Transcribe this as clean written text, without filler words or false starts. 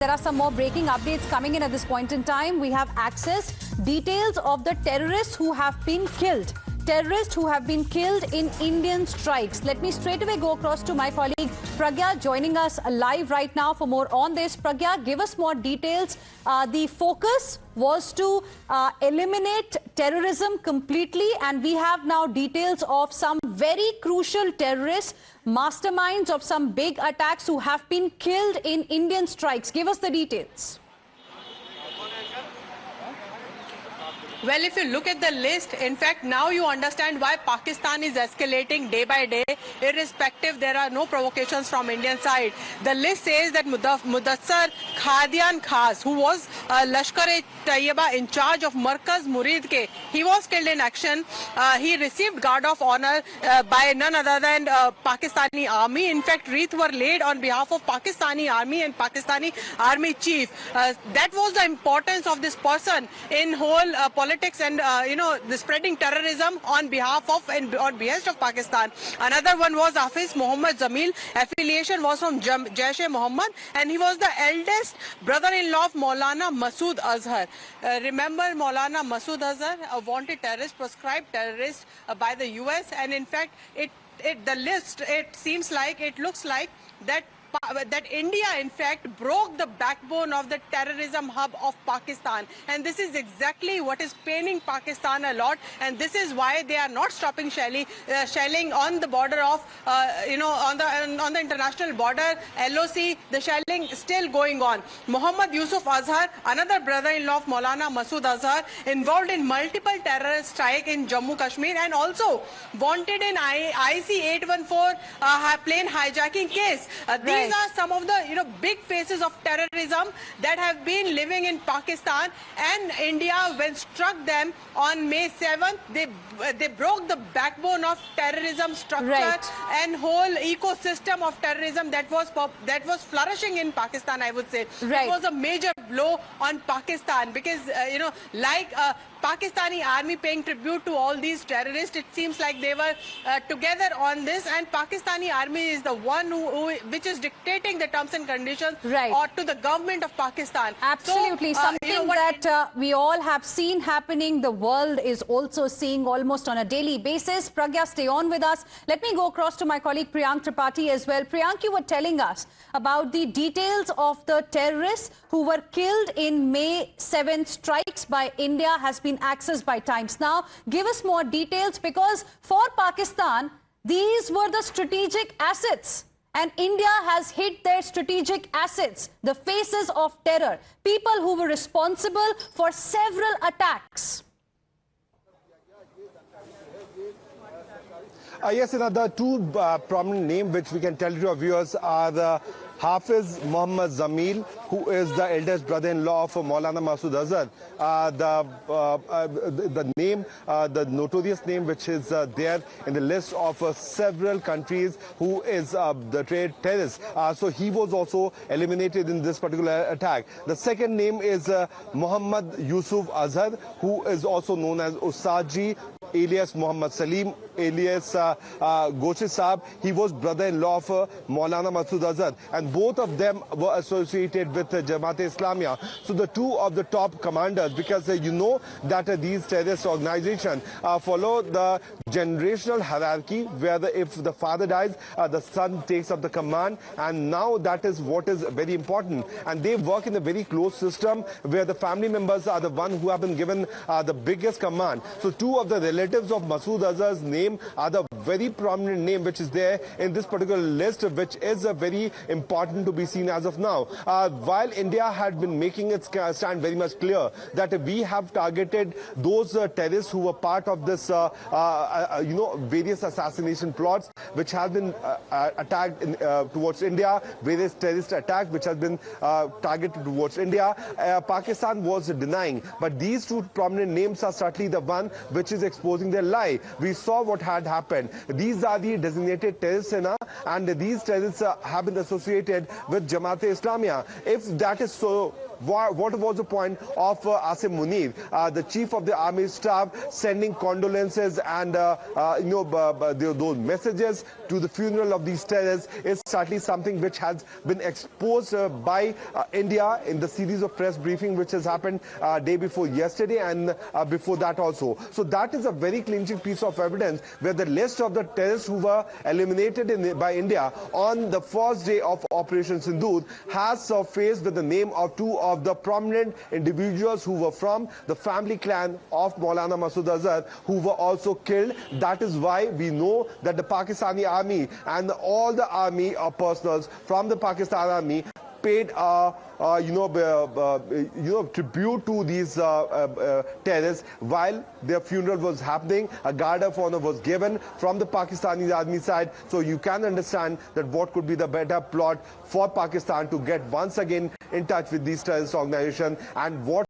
There are some more breaking updates coming in at this point in time. We have access details of the terrorists who have been killed. Terrorists who have been killed in Indian strikes. Let me straight away go across to my colleague Pragya, joining us live right now for more on this. Pragya, give us more details. The focus was to eliminate terrorism completely, and we have now details of some very crucial terrorists, masterminds of some big attacks who have been killed in Indian strikes. Give us the details. Well, if you look at the list, in fact, now you understand why Pakistan is escalating day by day. Irrespective, there are no provocations from Indian side. The list says that Mudassar Khadian Khas, who was Lashkar-e-Taiba in charge of Markaz Murid Ke, he was killed in action. He received Guard of Honor by none other than Pakistani Army. In fact, wreaths were laid on behalf of Pakistani Army and Pakistani Army Chief. That was the importance of this person in whole politics and the spreading terrorism on behalf of and on behest of Pakistan. Another one was Hafiz Mohammad Jamil. Affiliation was from Jaish-e-Mohammed, and he was the eldest brother-in-law of Maulana Masood Azhar. Remember Maulana Masood Azhar, a wanted terrorist, proscribed terrorist by the US, and in fact, the list, it looks like that India, in fact, broke the backbone of the terrorism hub of Pakistan. And this is exactly what is paining Pakistan a lot. And this is why they are not stopping shelling on the border of, on the international border, LOC, the shelling still going on. Muhammad Yusuf Azhar, another brother-in-law of Maulana Masood Azhar, involved in multiple terror strikes in Jammu Kashmir and also wanted in IC-814 plane hijacking case. These are some of the big faces of terrorism that have been living in Pakistan, and India, when struck them on May 7th, they broke the backbone of terrorism structure and whole ecosystem of terrorism that was flourishing in Pakistan, I would say. It was a major blow on Pakistan because Pakistani army paying tribute to all these terrorists. It seems like they were together on this, and Pakistani army is the one which is dictating the terms and conditions or to the government of Pakistan. Absolutely. So, something that we all have seen happening, the world is also seeing almost on a daily basis. Pragya, stay on with us. Let me go across to my colleague Priyank Tripathi as well. Priyank, you were telling us about the details of the terrorists who were killed in May 7th strikes by India has been accessed by Times Now. Give us more details, because for Pakistan, these were the strategic assets. And India has hit their strategic assets, the faces of terror, people who were responsible for several attacks. Yes, the two prominent names which we can tell to our viewers are the Hafiz Mohammad Jamil, who is the eldest brother-in-law of Maulana Masood Azhar. The name, the notorious name which is there in the list of several countries who is the terrorist. So he was also eliminated in this particular attack. The second name is Muhammad Yusuf Azhar, who is also known as Usaji, alias Muhammad Salim, alias Goshi Saab. He was brother-in-law of Maulana Masood Azhar, and both of them were associated with Jamaat-e-Islamiyah. So the two of the top commanders, because you know that these terrorist organizations follow the generational hierarchy, where if the father dies, the son takes up the command, and now that is what is very important. And they work in a very close system where the family members are the one who have been given the biggest command. So two of the relatives of Masood Azhar's name are the very prominent name which is there in this particular list, which is very important to be seen as of now. While India had been making its stand very much clear that we have targeted those terrorists who were part of this, various assassination plots which have been attacked towards India, various terrorist attacks which have been targeted towards India, Pakistan was denying. But these two prominent names are certainly the one which is exposing their lie. We saw what had happened. These are the designated terrorists, and these terrorists have been associated with Jamaat-e-Islamiyah. If that is so, what was the point of Asim Munir, the chief of the army staff, sending condolences and those messages to the funeral of these terrorists is certainly something which has been exposed by India in the series of press briefing which has happened day before yesterday and before that also. So that is a very clinching piece of evidence where the list of the terrorists who were eliminated by India on the first day of Operation Sindoor has surfaced with the name of two of the prominent individuals who were from the family clan of Maulana Masood Azhar, who were also killed. That is why we know that the Pakistani army and all the army personals from the Pakistan army paid tribute to these terrorists while their funeral was happening. A guard of honor was given from the Pakistani army side. So you can understand that what could be the better plot for Pakistan to get once again in touch with these terrorist organizations and what